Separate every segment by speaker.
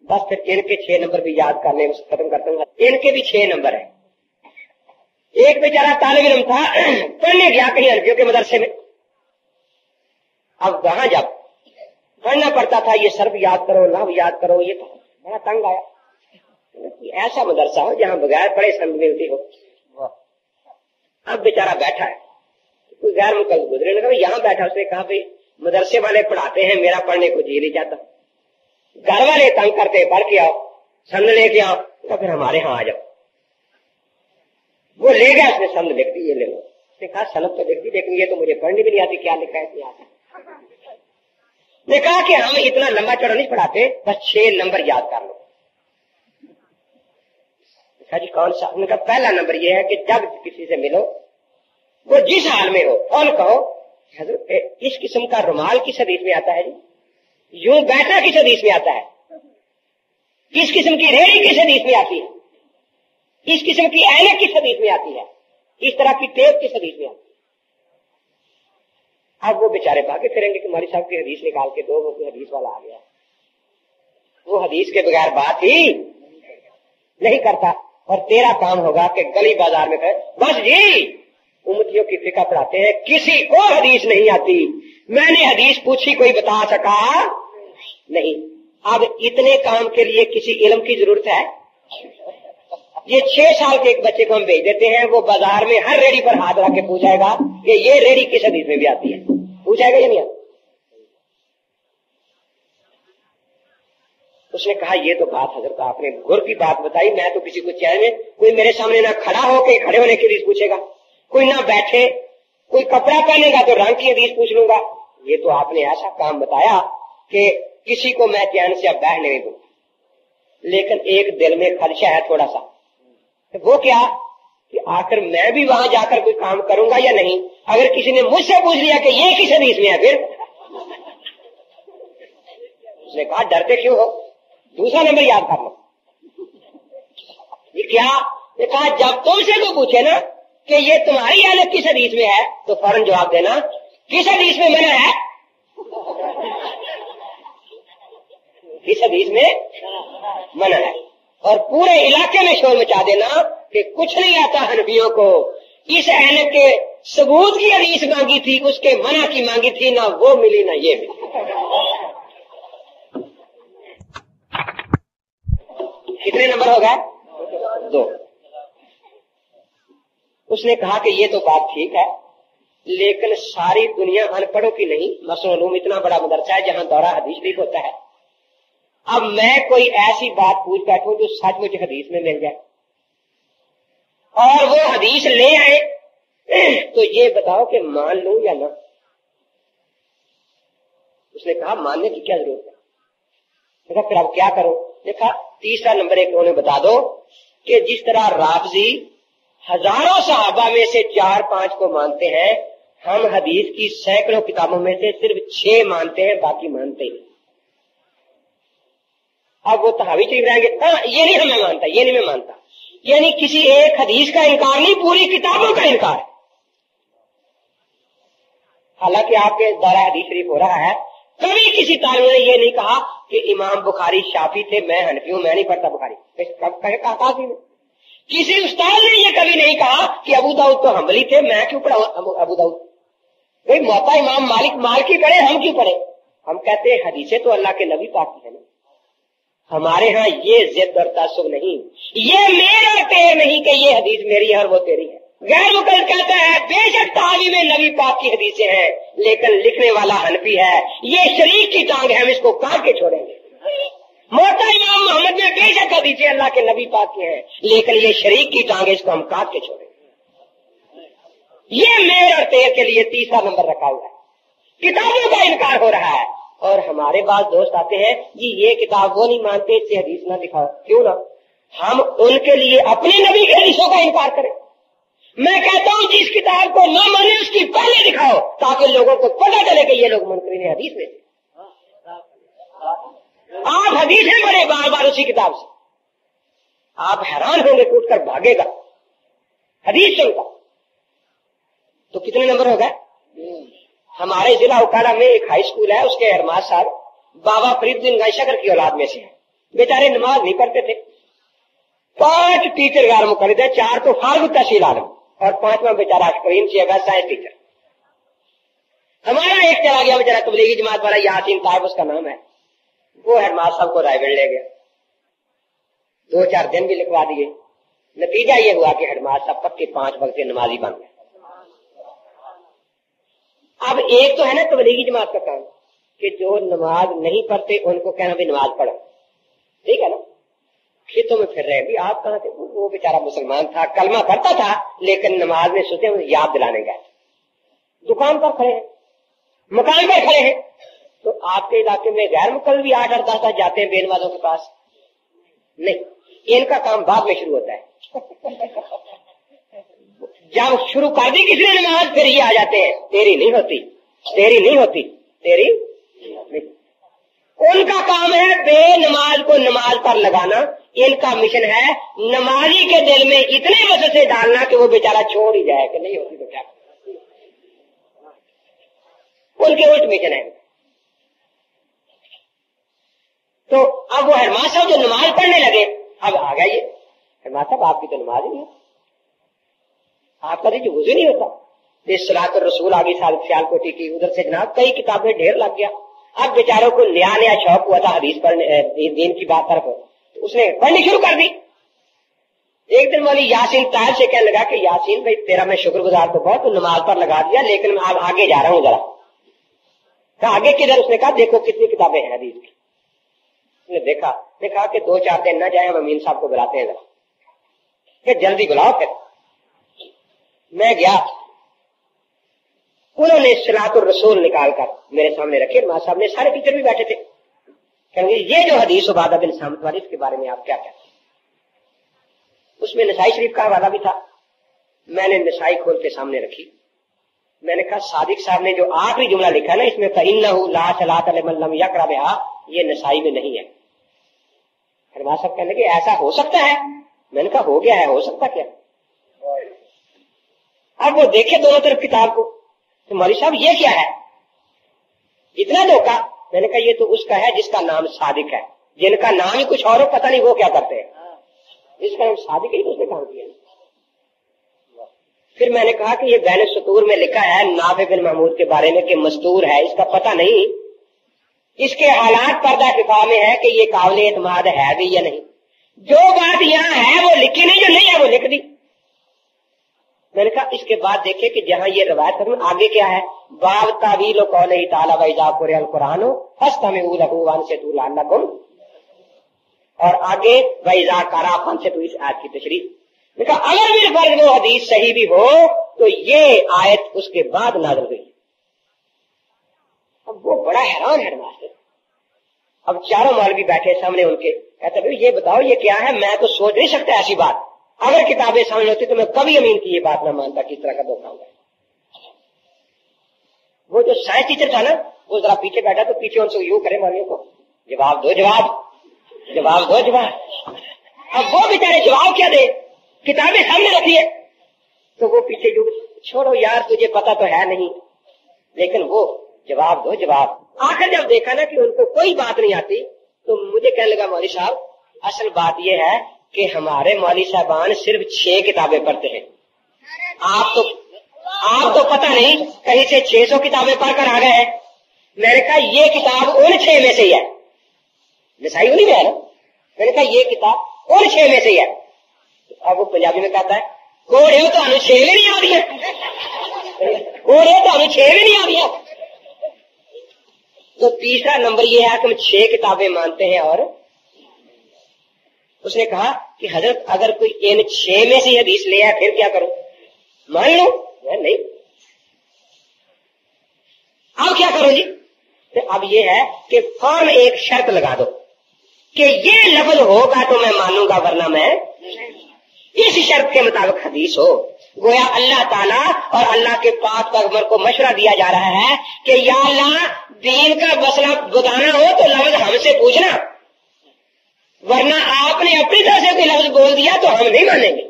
Speaker 1: بس پھر ان کے 6 نمبر بھی یاد کرنے ختم کرتا ہوں. ان کے بھی 6 نمبر ہیں. ایک بیچارہ طالب علم تھا, پڑھنے گیا کہیں عربیوں کے مدرسے میں. اب وہاں جب پڑھنا پڑتا تھا یہ صرف یاد کرو نحو یاد کرو, یہ بڑا تنگ آیا. ایسا مدرسہ ہو جہاں بغیر پڑھے سمجھ ملتی ہو. اب بیچارہ بیٹھا ہے, کوئی غیر ملک گزرے نے کہا یہاں بیٹھا. اس نے کہا بھائی مدرسے والے پڑھاتے ہیں, میرا پڑھنے کو جی نہیں چاہتا. گھر والے تنگ کرتے پڑھ کے آؤ, سند لے کے آؤ, تو پھر ہمارے ہاں آ جاؤ. وہ لے گیا, اس نے سند لکھ دی, یہ لے لو. اس نے کہا سند تو لکھ دی لیکن یہ تو مجھے پڑھنی بھی نہیں آتی, کیا لکھا ہے نہیں آتا. نے کہا کہ ہم اتنا لمبا چوڑا نہیں پڑھاتے, بس 6 نمبر یاد کر لو. جی کون سا؟ ان کا پہلا نمبر یہ ہے کہ جب کسی سے ملو وہ جس حال میں ہو اور کہو حضرت اس قسم کا رومال کس حدیث میں آتا ہے جی, یوں بیٹھنا کس حدیث میں آتا ہے, کس قسم کی ریڑھی کس حدیث میں آتی ہے, اس قسم کی اینک کس حدیث میں آتی ہے, اس طرح کی ٹیپ کس حدیث میں آتی ہے. اب وہ بیچارے بھاگے پھریں گے کہ ہماری صاحب کی حدیث نکال کے دو, وہ کوئی حدیث والا آ گیا. وہ حدیث کے بغیر بات ہی نہیں کرتا. اور تیرا کام ہوگا کہ گلی بازار میں کہے بس جی امتیوں کی فقہ پڑھاتے ہیں, کسی کو حدیث نہیں آتی, میں نے حدیث پوچھی کوئی بتا سکا نہیں. اب اتنے کام کے لیے کسی علم کی ضرورت ہے؟ یہ 6 سال کے ایک بچے کو ہم بھیج دیتے ہیں, وہ بازار میں ہر ریڑھی پر ہاتھ رکھ کے پوچھائے گا کہ یہ ریڑھی کس حدیث میں بھی آتی ہے, پوچھائے گا یا نہیں آتی. اس نے کہا یہ تو بات حضرت آپ نے غور کی بات بتائی, میں تو کسی کو چاہے میں کوئی میرے سامنے نہ کھڑا ہو کے کھڑے ہونے کی حدیث پوچھے گا, کوئی نہ بیٹھے, کوئی کپڑا پہنے گا تو رنگ کی حدیث پوچھ لوں گا. یہ تو آپ نے ایسا کام بتایا کہ کسی کو میں چین سے اب بیٹھ نہیں دوں. لیکن ایک دل میں خدشہ ہے تھوڑا سا, وہ کیا کہ آخر میں بھی وہاں جا کر کوئی کام کروں گا یا نہیں. اگر کسی نے مجھ سے پوچھ لیا کہ یہ کس حدیث میں ہے, پھر اس نے کہا ڈرتے کیوں ہو, دوسرا نمبر یاد کر لو. یہ کیا؟ نے کہا جب تم سے کوئی پوچھے نا کہ یہ تمہاری حالت کس حدیث میں ہے تو فوراً جواب دینا کس حدیث میں منع ہے, کس حدیث میں منع ہے. اور پورے علاقے میں شور مچا دینا کہ کچھ نہیں آتا حنفیوں کو, اس اینک کے ثبوت کی حدیث مانگی تھی, اس کے منع کی مانگی تھی, نہ وہ ملی نہ یہ ملی. کتنے نمبر ہو گئے؟ 2. اس نے کہا کہ یہ تو بات ٹھیک ہے لیکن ساری دنیا ان پڑھوں کی نہیں. مثلا علوم اتنا بڑا مدرسہ ہے جہاں دورہ حدیث بھی ہوتا ہے. اب میں کوئی ایسی بات پوچھ بیٹھوں جو سچ مجھ حدیث میں مل جائے اور وہ حدیث لے آئے تو یہ بتاؤ کہ مان لوں یا نہ. اس نے کہا ماننے کی کیا ضرورت ہے. دیکھا پھر اب کیا کرو. دیکھا تیسرا نمبر ایک انہوں نے بتا دو کہ جس طرح رافضی ہزاروں صحابہ میں سے 4-5 کو مانتے ہیں, ہم حدیث کی سینکڑوں کتابوں میں سے صرف 6 مانتے ہیں, باقی مانتے ہی. اب وہ تحاوی چل رہیں گے, ہاں یہ نہیں ہمیں مانتا, یہ نہیں میں مانتا. یعنی کسی ایک حدیث کا انکار نہیں, پوری کتابوں کا انکار ہے. حالانکہ آپ کے دورہ حدیث شریف ہو رہا ہے, کبھی کسی طالب نے یہ نہیں کہا کہ امام بخاری شافی تھے, میں حنفی ہوں, میں نہیں پڑھتا بخاری. کہا کسی استاد نے یہ کبھی نہیں کہا کہ ابو داؤد تو حنبلی تھے, میں کیوں پڑھا ابو داؤد. بھائی موتا امام مالکی پڑھے, ہم کیوں پڑھے. ہم کہتے ہیں حدیثیں تو اللہ کے نبی پاک کی ہے نا. ہمارے ہاں یہ ضد اور تعصب نہیں, یہ میرا تیر نہیں کہ یہ حدیث میری ہے اور وہ تیری ہے. غیر مقلد کہتا ہے بے شک تعلیم نبی پاک کی حدیثیں ہیں لیکن لکھنے والا حنفی ہے, یہ شریک کی ٹانگ ہے, ہم اس کو کاٹ کے چھوڑیں گے. موتا امام محمد میں بے شک حدیثیں اللہ کے نبی پاک کی ہیں لیکن یہ شریک کی ٹانگ ہے, اس کو ہم کاٹ کے چھوڑیں گے. یہ میر اور تیر کے لیے تیسرا نمبر رکھا ہوا ہے. کتابوں کا انکار ہو رہا ہے اور ہمارے پاس دوست آتے ہیں جی یہ کتاب وہ نہیں مانتے, اس سے حدیث نہ دکھاؤ. کیوں نہ ہم ان کے لیے اپنے نبی کے حدیثوں کا انکار کریں. میں کہتا ہوں جس کتاب کو نہ مانے اس کی پہلے دکھاؤ تاکہ لوگوں کو پتہ چلے کہ یہ لوگ منکرین حدیث میں. آپ حدیثیں پڑھیں بار بار اسی کتاب سے, آپ حیران ہوں گے, ٹوٹ کر بھاگے گا حدیث سن کر. تو کتنے نمبر ہو گئے؟ ہمارے ضلع اکاڑا میں ایک ہائی اسکول ہے, اس کے ارماز صاحب بابا فرید الدین گائے شکر کی اولاد میں سے ہیں. बेचारे नमाज नहीं पढ़ते थे। 5 टीचर गैर मुकर्रर थे, 4 तो फार्ग तहसील आलम और 5वां बेचारा करीम शेख है साइंस टीचर। हमारा एक चला गया बेचारा तबलीगी जमात वाला यासीन ताइब उसका नाम है, वो हेडमास्टर साहब को रायगढ़ ले गया, 2-4 दिन भी लिखवा दिए। नतीजा ये हुआ कि हेडमास्टर साहब पक्के 5 वक्त के नमाजी बन गए। अब एक तो है ना तबलीगी जमात का काम कि जो नमाज नहीं पढ़ते उनको कहना भी नमाज पढ़ो, ठीक है ना। खेतों में फिर रहे भी आप कहाँ थे, वो बेचारा मुसलमान था, कलमा पढ़ता था, लेकिन नमाज में सोचे याद दिलाने गए। दुकान पर खड़े हैं, मकान पर खड़े हैं, तो आपके इलाके में गैर मुकल्लफ भी 8 और 10 जाते हैं बेनमाजों के पास? नहीं, इनका काम बाद में शुरू होता है। जब शुरू कर दी किसी ने नमाज, फिर ये आ जाते हैं तेरी नहीं होती, तेरी नहीं होती, तेरी नहीं। उनका काम है बेनमाज को नमाज पर लगाना, इनका मिशन है नमाजी के दिल में इतने वसवसे डालना कि वो बेचारा छोड़ ही जाए कि नहीं होती तो क्या। उनके उल्ट मिशन है। तो अब वो हेडमास्टर साहब जो नमाज पढ़ने लगे, अब आ गया ये हेडमास्टर साहब आपकी तो नमाज ही नहीं है, आपका तो वुज़ू नहीं होता। इस सलातुर रसूल आगे सियालकोटी की, उधर से जनाब कई किताबें ढेर लग गया। अब बेचारों को नया नया शौक हुआ था हदीस पढ़ने, दीन की बात तरफ, तो उसने पढ़नी शुरू कर दी। एक दिन वाली यासीन ताहिर से कहने लगा कि यासीन भाई तेरा मैं शुक्रगुजार तो बहुत, तो नमाज पर लगा दिया, लेकिन मैं अब आगे जा रहा हूँ जरा। कहा आगे किधर? उसने कहा देखो कितनी किताबें हैं हदीस की। उसने देखा कि 2-4 दिन न जाए, हम अमीन साहब को बुलाते हैं जरा, कि जल्दी बुलाओ। फिर मैं गया, उन्होंने सलातुर रसूल निकाल कर मेरे सामने रखे। मां साहब ने, सारे टीचर भी बैठे थे। कहेंगे ये जो हदीस उबादा बिन सामित वाली, इसके बारे में आप क्या कहते हैं? उसमें नसाई शरीफ का हवाला भी था। मैंने नसाई खोल के सामने रखी। मैंने कहा सादिक साहब ने जो आखिरी जुमला लिखा है ना इसमें, फइन्नहु ला सलात लिमन लम यक़रा बिहा, ये नसाई में नहीं है। फरमा साहब कहने लगे ऐसा हो सकता है? मैंने कहा हो गया है, हो सकता क्या। अब वो देखे दोनों तरफ किताब को, तो मौलवी साहब ये क्या है, इतना धोखा। मैंने कहा ये तो उसका है जिसका नाम सादिक है, जिनका नाम ही कुछ और हो, पता नहीं वो क्या करते हैं, इसका नाम सादिक ही तो उसने काम किया। फिर मैंने कहा कि ये बैन सतूर में लिखा है नाफे बिन महमूद के बारे में कि मस्तूर है, इसका पता नहीं, इसके हालात पर्दा किफा में है कि ये काबिल एतमाद है भी या नहीं। जो बात यहाँ है वो लिखी नहीं, जो नहीं है वो लिख दी। मैंने कहा इसके बाद देखे कि जहाँ ये रवायत करूँ आगे क्या है, बाब तावील कौलही ताला वइज़ा कुरिअल कुरान फस्तमिऊ लहू वअनसितू लअल्लकुम, और आगे वइज़ा करा फअनसितू, इस आयत की तशरीह। मैंने कहा अगर भी फर्ज वो हदीस सही भी हो तो ये आयत उसके बाद नाज़िल हुई। अब वो बड़ा हैरान है मास्टर। अब चारों मौलवी बैठे सामने उनके, कहते भाई ये बताओ ये क्या है, मैं तो सोच नहीं सकता ऐसी बात, अगर किताबें सामने होती तो मैं कभी अमीन की ये बात ना मानता कि इस तरह का धोखा होगा। वो जो साइंस टीचर था ना, वो जरा पीछे बैठा, तो पीछे उनसे यूं करे मौलवियों को, जवाब दो जवाब, जवाब दो जवाब। अब वो बेचारे जवाब क्या दे, किताबें सामने रखी है, तो वो पीछे यूं, छोड़ो यार तुझे पता तो है नहीं, लेकिन वो जवाब दो जवाब। आखिर जब देखा ना कि उनको कोई बात नहीं आती, तो मुझे कहने लगा मौलवी साहब असल बात यह है कि हमारे मौलवी साहबान सिर्फ 6 किताबें पढ़ते हैं, आप तो पता नहीं कहीं से 600 किताबें पढ़कर आ गए हैं। मैंने कहा ये किताब उन 6 में से ही है, नसाई उन्हीं में है ना। मैंने कहा ये किताब उन 6 में से ही है। अब वो पंजाबी में कहता है कोड़े तो हमें 6 भी नहीं आ रही है, कोड़े तो हमें 6 भी नहीं आ रही है। तो तीसरा नंबर ये है कि हम 6 किताबें मानते हैं। और उसने कहा कि हजरत अगर कोई इन 6 में से हदीस ले आया फिर क्या करूं, मान लो नहीं, अब क्या करो जी। तो अब ये है कि फौरन एक शर्त लगा दो कि ये लफ्ज होगा तो मैं मानूंगा, वरना मैं, इस शर्त के मुताबिक हदीस हो। गोया अल्लाह ताला और अल्लाह के पाक पैगंबर को मशवरा दिया जा रहा है कि या अल्लाह दीन का मसला बताना हो तो लफ्ज हमसे पूछना, वरना आपने अपनी तरह से कोई लफ्ज बोल दिया तो हम नहीं मानेंगे।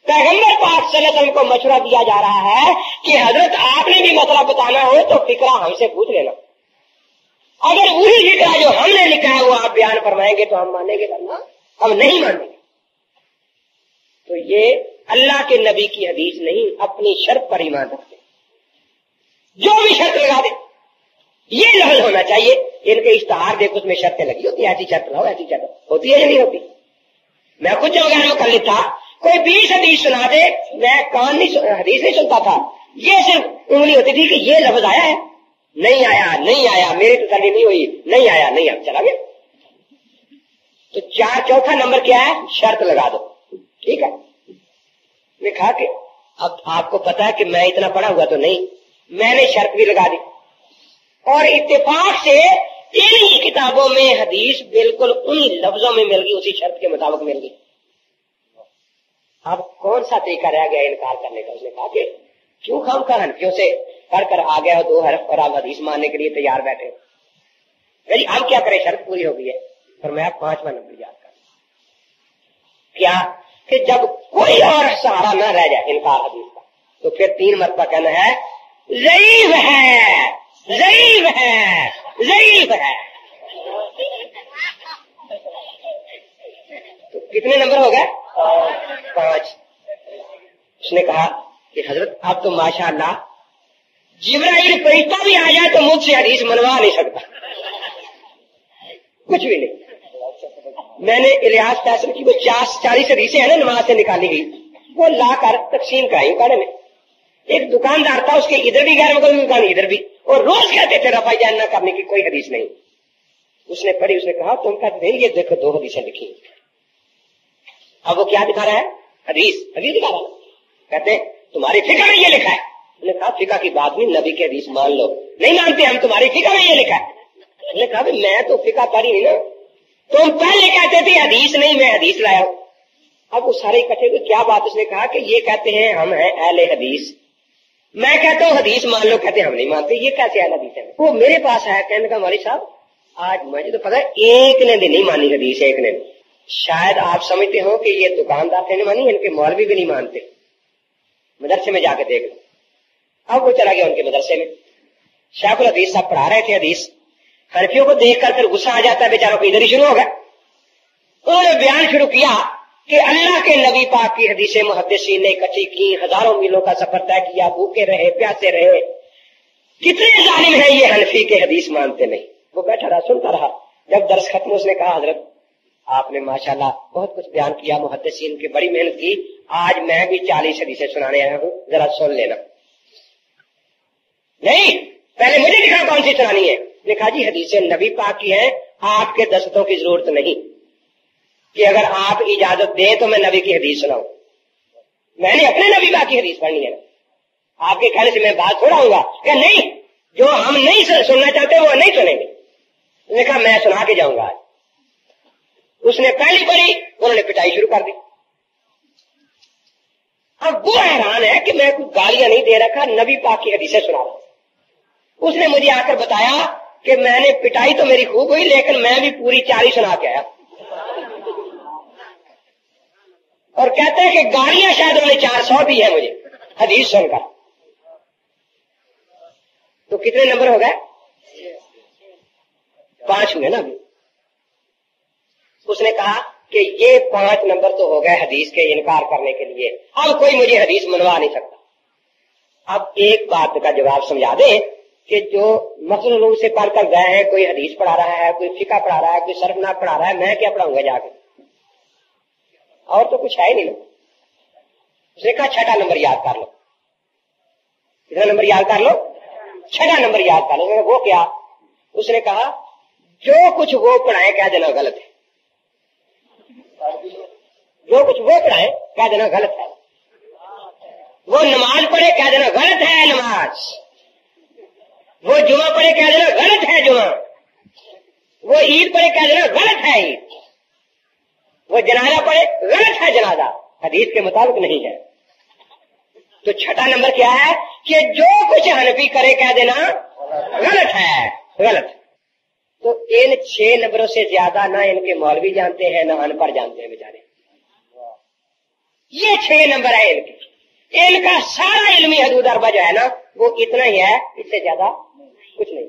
Speaker 1: पैगंबर पाक सल्लल्लाहु अलैहि वसल्लम को मशवरा दिया जा रहा है कि हजरत आपने भी मसला बताना हो तो फिक्रा हमसे पूछ लेना। अगर वही फिक्रा जो हमने लिखा है वो आप बयान फरमाएंगे तो हम मानेंगे, वरना हम नहीं मानेंगे। तो ये अल्लाह के नबी की हदीस नहीं, अपनी शर्त पर ईमान रखते, जो भी शर्त लगा दे ये लफ्ज होना चाहिए। इनके इश्तहार देखो उसमें शर्तें लगी होती, ऐसी शर्त लगाओ, ऐसी शर्त होती है या नहीं होती। मैं खुद जब गैर मुकल्लिद था, कोई 20 हदीस सुना दे, मैं कान नहीं हदीस नहीं सुनता था, ये सिर्फ उंगली होती थी कि ये लफ्ज आया है, नहीं आया, नहीं आया, मेरी तसल्ली नहीं हुई, नहीं आया, नहीं आया, चला गया। तो चौथा नंबर क्या है, शर्त लगा दो। ठीक है, मैं कहा कि अब आपको पता है कि मैं इतना पढ़ा हुआ तो नहीं, मैंने शर्त भी लगा दी और इत्तेफाक से इन ही किताबों में हदीस बिल्कुल उन्हीं लफ्जों में मिल गई, उसी शर्त के मुताबिक मिल गई। अब कौन सा तरीका रह गया इनकार करने का। उसने कहा कि क्यों खाम खा हनफियों से पढ़ कर आ गया हो 2 हरफ और आप हदीस मानने के लिए तैयार बैठे हो। भाई हम क्या करें, शर्त पूरी हो गई है। पर मैं 5वां नंबर याद कर क्या कि जब कोई और सहारा न रह जाए इनकार हदीस का, तो फिर 3 मरतबा कहना है ज़ईफ़ है, ज़ईफ़ है, ज़ईफ़ है। तो कितने नंबर हो गए, 5। उसने कहा कि हजरत आप तो माशाअल्लाह जिब्राइल फरिश्ता भी आ जाए तो मुझसे हदीस मनवा नहीं सकता, कुछ भी नहीं। मैंने इलियास फैसल की वो 40 हदीसें है ना नमाज से निकाली गई, वो ला कर तकसीम कराई उकाड़े में। एक दुकानदार था, उसके इधर भी गैर मुकल्लिद दुकान इधर भी, और रोज कहते थे रफा जान न करने की कोई हदीस नहीं। उसने पढ़ी, उसने कहा तुम कहते नहीं, ये देखो 2 हदीसें लिखी। अब वो क्या दिखा रहा है, हदीस दिखा रहा है। कहते तुम्हारी फिक्र में ये लिखा है। उसने कहा फिक्र की बात नहीं, नबी की हदीस मान लो। नहीं मानते हम, तुम्हारी फिक्र में ये लिखा है। उसने कहा मैं तो फिक्र पढ़ी नहीं ना, तुम पहले कहते थे हदीस नहीं, मैं हदीस लाया हूं। अब वो सारे इकट्ठे हुए, क्या बात। उसने कहा कि ये कहते हैं हम हैं अहले हदीस, मैं कहता हूँ हदीस मान लो, कहते हम नहीं मानते, ये कैसे अहले हदीस है। वो मेरे पास है, कहने का मौलवी साहब आज मुझे तो पता है एक ने भी नहीं मानी हदीस, एक ने। शायद आप समझते हो कि ये दुकानदार से नहीं मानी, इनके मौलवी भी नहीं मानते, मदरसे में जाके देख लो। अब वो चला गया उनके मदरसे में, शेखुल हदीस साहब पढ़ा रहे थे हदीस। हनफियों को देखकर फिर गुस्सा आ जाता है बेचारों को, इधर ही शुरू हो गया। उन्होंने बयान शुरू किया कि अल्लाह के नबी पाक की हदीसें मुहद्दिसीन ने इकट्ठी की, हजारों मीलों का सफर तय किया, भूखे रहे, प्यासे रहे, कितने जालिम है ये हनफी के हदीस मानते नहीं। वो बैठा रहा, सुनता रहा। जब दर्स खत्म, उसने कहा हजरत आपने माशाल्लाह बहुत कुछ बयान किया, मुहद्दिसीन की बड़ी मेहनत की, आज मैं भी 40 हदीसें सुनाने आया हूं, जरा सुन लेना। नहीं, पहले मुझे दिखा कौन सी सुनानी है। ने कहा जी हदीसें नबी पाक की है, आपके दस्तों की जरूरत नहीं कि अगर आप इजाजत दें तो मैं नबी की हदीस सुनाऊं। मैंने अपने नबी पाक की हदीस पढ़नी है, आपके कहने से मैं बात छोड़ाऊंगा क्या। नहीं, जो हम नहीं सुनना चाहते वो नहीं सुनेंगे। उसने कहा मैं सुना के जाऊंगा आज। उसने पहली पढ़ी, उन्होंने पिटाई शुरू कर दी। अब वो हैरान है कि मैं कुछ गालियां नहीं दे रखा, नबी पाक की हदीसें सुना रहा। उसने मुझे आकर बताया कि मैंने पिटाई तो मेरी खूब हुई, लेकिन मैं भी पूरी 40 सुना के आया। और कहते हैं कि गालियां शायद उन्होंने 400 दी है मुझे हदीस सुनकर। तो कितने नंबर हो गए, 5 हुए ना अभी। उसने कहा कि ये 5 नंबर तो हो गए हदीस के इनकार करने के लिए, अब कोई मुझे हदीस मनवा नहीं सकता। अब एक बात का जवाब समझा दें कि जो मसलन से पढ़कर गए हैं, कोई हदीस पढ़ा रहा है, कोई फिका पढ़ा रहा है, कोई सरफनाक पढ़ा रहा है, मैं क्या पढ़ाऊंगा जाके, और तो कुछ है ही नहीं। उसने कहा 6ठा नंबर याद कर लो। कितना नंबर याद कर लो, 6ठा नंबर याद कर लो। वो क्या, उसने कहा जो कुछ वो पढ़ाए कह देना गलत है, जो कुछ वो पढ़ाए कह देना गलत है। वो नमाज पढ़े कह देना गलत है नमाज, वो जुमा पढ़े कह देना गलत है जुमा, वो ईद पढ़े कह देना गलत है ईद, वो जनाजा पढ़े गलत है जनाजा, हदीस के मुताबिक नहीं है। तो 6ठा नंबर क्या है कि जो कुछ हनफी करे कह देना गलत है, गलत। तो इन 6 नंबरों से ज्यादा ना इनके मौलवी जानते हैं, ना अनपढ़ जानते हैं बेचारे। ये 6 नंबर है इनके, इनका सारा इल्मी हदूद अरबा जो है ना वो इतना ही है, इससे ज्यादा कुछ नहीं।